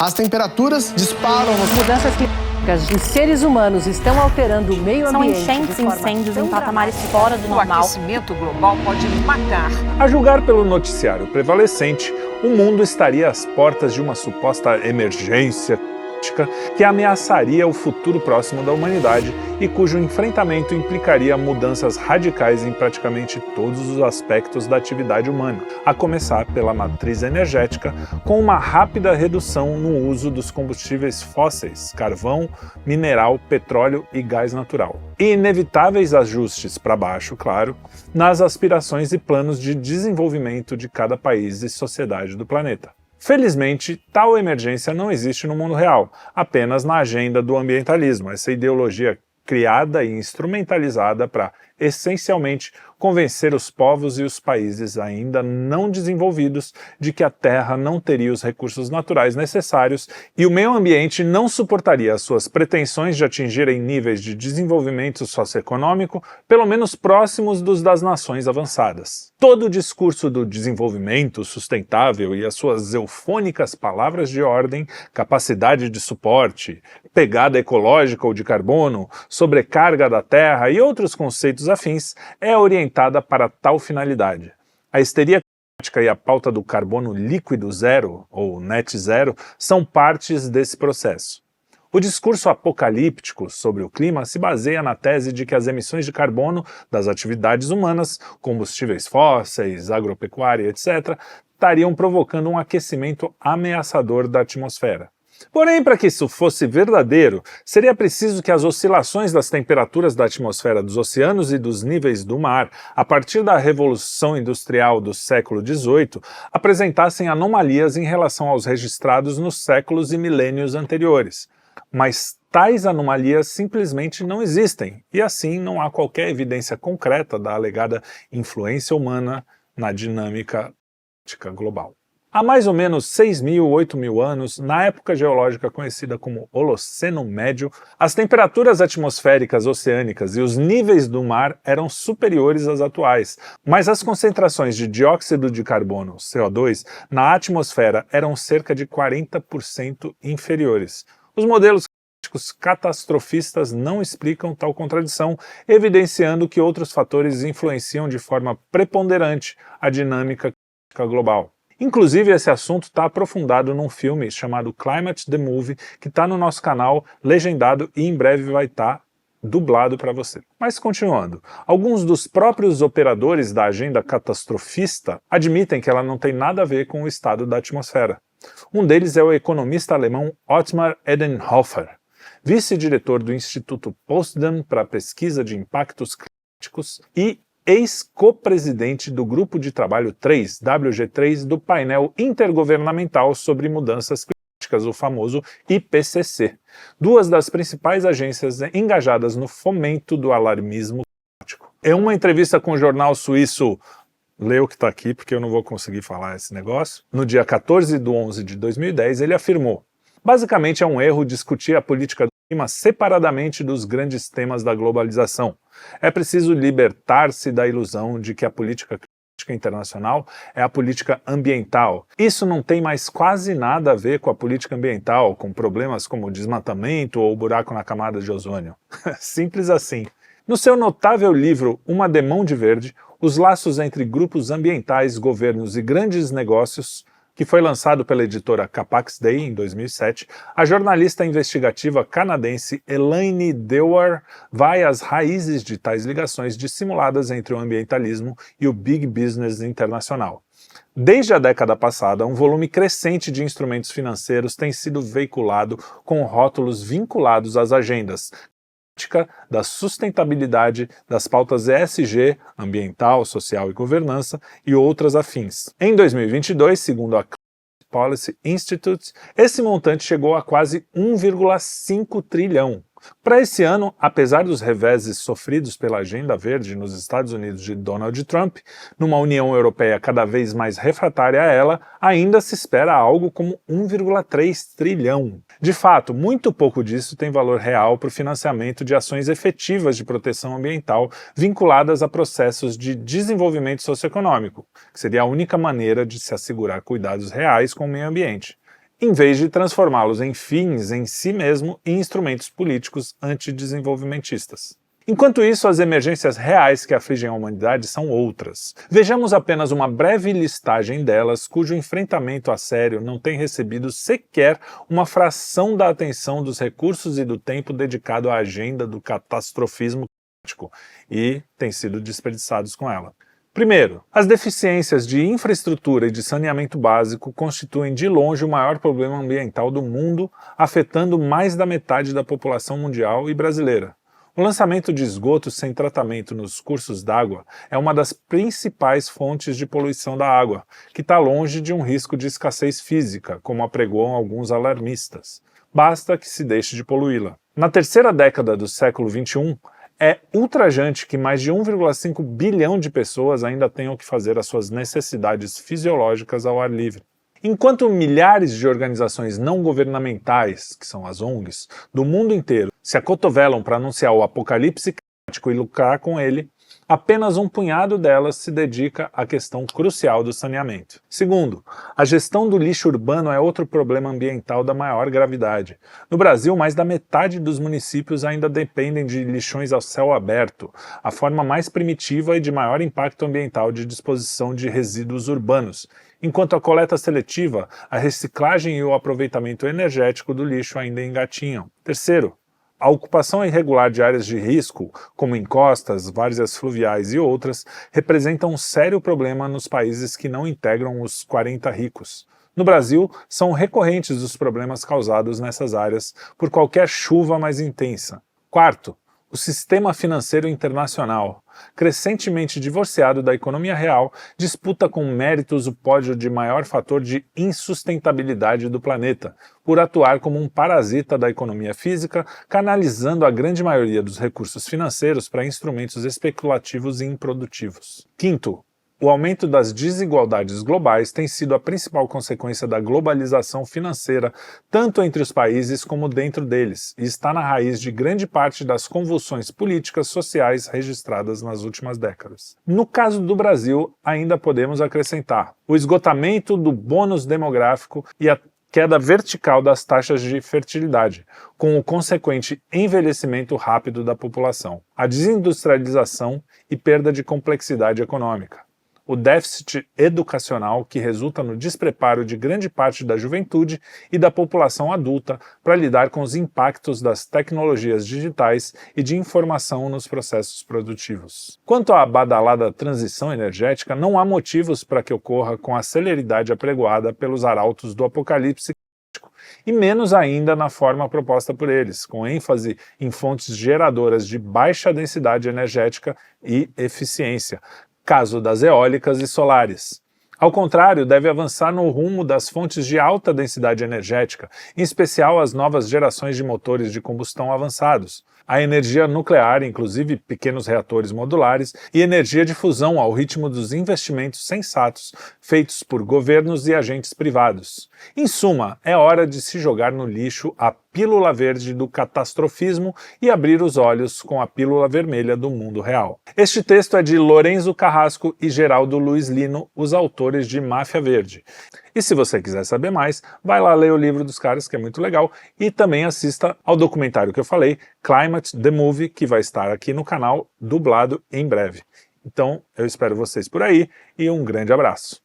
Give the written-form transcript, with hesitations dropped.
As temperaturas disparam nos... Mudanças climáticas. Os seres humanos estão alterando o meio ambiente. São enchentes e incêndios em patamares fora do normal. O aquecimento global pode matar. A julgar pelo noticiário prevalecente, o mundo estaria às portas de uma suposta emergência que ameaçaria o futuro próximo da humanidade e cujo enfrentamento implicaria mudanças radicais em praticamente todos os aspectos da atividade humana, a começar pela matriz energética, com uma rápida redução no uso dos combustíveis fósseis, carvão, mineral, petróleo e gás natural. E inevitáveis ajustes para baixo, claro, nas aspirações e planos de desenvolvimento de cada país e sociedade do planeta. Felizmente, tal emergência não existe no mundo real, apenas na agenda do ambientalismo, essa ideologia criada e instrumentalizada para, essencialmente, convencer os povos e os países ainda não desenvolvidos de que a Terra não teria os recursos naturais necessários e o meio ambiente não suportaria as suas pretensões de atingirem níveis de desenvolvimento socioeconômico pelo menos próximos dos das nações avançadas. Todo o discurso do desenvolvimento sustentável e as suas eufônicas palavras de ordem, capacidade de suporte, pegada ecológica ou de carbono, sobrecarga da Terra e outros conceitos afins é orientada para tal finalidade. A histeria climática e a pauta do carbono líquido zero, ou net zero, são partes desse processo. O discurso apocalíptico sobre o clima se baseia na tese de que as emissões de carbono das atividades humanas, combustíveis fósseis, agropecuária, etc., estariam provocando um aquecimento ameaçador da atmosfera. Porém, para que isso fosse verdadeiro, seria preciso que as oscilações das temperaturas da atmosfera dos oceanos e dos níveis do mar, a partir da Revolução Industrial do século XVIII, apresentassem anomalias em relação aos registrados nos séculos e milênios anteriores. Mas tais anomalias simplesmente não existem, e assim não há qualquer evidência concreta da alegada influência humana na dinâmica global. Há mais ou menos 6.000, 8.000 anos, na época geológica conhecida como Holoceno Médio, as temperaturas atmosféricas oceânicas e os níveis do mar eram superiores às atuais, mas as concentrações de dióxido de carbono, CO2, na atmosfera eram cerca de 40% inferiores. Os modelos catastrofistas não explicam tal contradição, evidenciando que outros fatores influenciam de forma preponderante a dinâmica global. Inclusive, esse assunto está aprofundado num filme chamado Climate the Movie, que está no nosso canal, legendado, e em breve vai estar dublado para você. Mas continuando, alguns dos próprios operadores da agenda catastrofista admitem que ela não tem nada a ver com o estado da atmosfera. Um deles é o economista alemão Ottmar Edenhofer, vice-diretor do Instituto Potsdam para a Pesquisa de Impactos Climáticos e ex-co-presidente do Grupo de Trabalho 3, WG3, do Painel Intergovernamental sobre Mudanças Climáticas, o famoso IPCC, duas das principais agências engajadas no fomento do alarmismo climático. Em uma entrevista com o jornal suíço, lê o que está aqui porque eu não vou conseguir falar esse negócio, no dia 14/11/2010, ele afirmou: basicamente é um erro discutir a política do clima separadamente dos grandes temas da globalização. É preciso libertar-se da ilusão de que a política climática internacional é a política ambiental. Isso não tem mais quase nada a ver com a política ambiental, com problemas como o desmatamento ou o buraco na camada de ozônio. Simples assim. No seu notável livro Uma Demão de Verde, os laços entre grupos ambientais, governos e grandes negócios, que foi lançado pela editora Capax Day em 2007, a jornalista investigativa canadense Elaine Dewar vai às raízes de tais ligações dissimuladas entre o ambientalismo e o big business internacional. Desde a década passada, um volume crescente de instrumentos financeiros tem sido veiculado com rótulos vinculados às agendas da sustentabilidade, das pautas ESG, ambiental, social e governança, e outras afins. Em 2022, segundo a Policy Institute, esse montante chegou a quase 1,5 trilhão. Para esse ano, apesar dos reveses sofridos pela Agenda Verde nos Estados Unidos de Donald Trump, numa União Europeia cada vez mais refratária a ela, ainda se espera algo como 1,3 trilhão. De fato, muito pouco disso tem valor real para o financiamento de ações efetivas de proteção ambiental vinculadas a processos de desenvolvimento socioeconômico, que seria a única maneira de se assegurar cuidados reais com o meio ambiente. em vez de transformá-los em fins em si mesmo e instrumentos políticos antidesenvolvimentistas. Enquanto isso, as emergências reais que afligem a humanidade são outras. Vejamos apenas uma breve listagem delas, cujo enfrentamento a sério não tem recebido sequer uma fração da atenção dos recursos e do tempo dedicado à agenda do catastrofismo climático, e têm sido desperdiçados com ela. Primeiro, as deficiências de infraestrutura e de saneamento básico constituem de longe o maior problema ambiental do mundo, afetando mais da metade da população mundial e brasileira. O lançamento de esgotos sem tratamento nos cursos d'água é uma das principais fontes de poluição da água, que está longe de um risco de escassez física, como apregoam alguns alarmistas. Basta que se deixe de poluí-la. Na terceira década do século XXI, é ultrajante que mais de 1,5 bilhão de pessoas ainda tenham que fazer as suas necessidades fisiológicas ao ar livre. Enquanto milhares de organizações não governamentais, que são as ONGs, do mundo inteiro se acotovelam para anunciar o apocalipse climático e lucrar com ele, apenas um punhado delas se dedica à questão crucial do saneamento. Segundo, a gestão do lixo urbano é outro problema ambiental da maior gravidade. No Brasil, mais da metade dos municípios ainda dependem de lixões ao céu aberto, a forma mais primitiva e de maior impacto ambiental de disposição de resíduos urbanos, enquanto a coleta seletiva, a reciclagem e o aproveitamento energético do lixo ainda engatinham. Terceiro, a ocupação irregular de áreas de risco, como encostas, várzeas fluviais e outras, representa um sério problema nos países que não integram os 40 ricos. No Brasil, são recorrentes os problemas causados nessas áreas por qualquer chuva mais intensa. Quarto, o sistema financeiro internacional, crescentemente divorciado da economia real, disputa com méritos o pódio de maior fator de insustentabilidade do planeta, por atuar como um parasita da economia física, canalizando a grande maioria dos recursos financeiros para instrumentos especulativos e improdutivos. Quinto, o aumento das desigualdades globais tem sido a principal consequência da globalização financeira, tanto entre os países como dentro deles, e está na raiz de grande parte das convulsões políticas sociais registradas nas últimas décadas. No caso do Brasil, ainda podemos acrescentar o esgotamento do bônus demográfico e a queda vertical das taxas de fertilidade, com o consequente envelhecimento rápido da população, a desindustrialização e perda de complexidade econômica. O déficit educacional que resulta no despreparo de grande parte da juventude e da população adulta para lidar com os impactos das tecnologias digitais e de informação nos processos produtivos. Quanto à badalada transição energética, não há motivos para que ocorra com a celeridade apregoada pelos arautos do apocalipse e menos ainda na forma proposta por eles, com ênfase em fontes geradoras de baixa densidade energética e eficiência, caso das eólicas e solares. Ao contrário, deve avançar no rumo das fontes de alta densidade energética, em especial as novas gerações de motores de combustão avançados, a energia nuclear, inclusive pequenos reatores modulares, e energia de fusão ao ritmo dos investimentos sensatos feitos por governos e agentes privados. Em suma, é hora de se jogar no lixo a pílula verde do catastrofismo e abrir os olhos com a pílula vermelha do mundo real. Este texto é de Lorenzo Carrasco e Geraldo Luiz Lino, os autores de Máfia Verde. E se você quiser saber mais, vai lá ler o livro dos caras, que é muito legal, e também assista ao documentário que eu falei, Climate the Movie, que vai estar aqui no canal, dublado em breve. Então, eu espero vocês por aí e um grande abraço.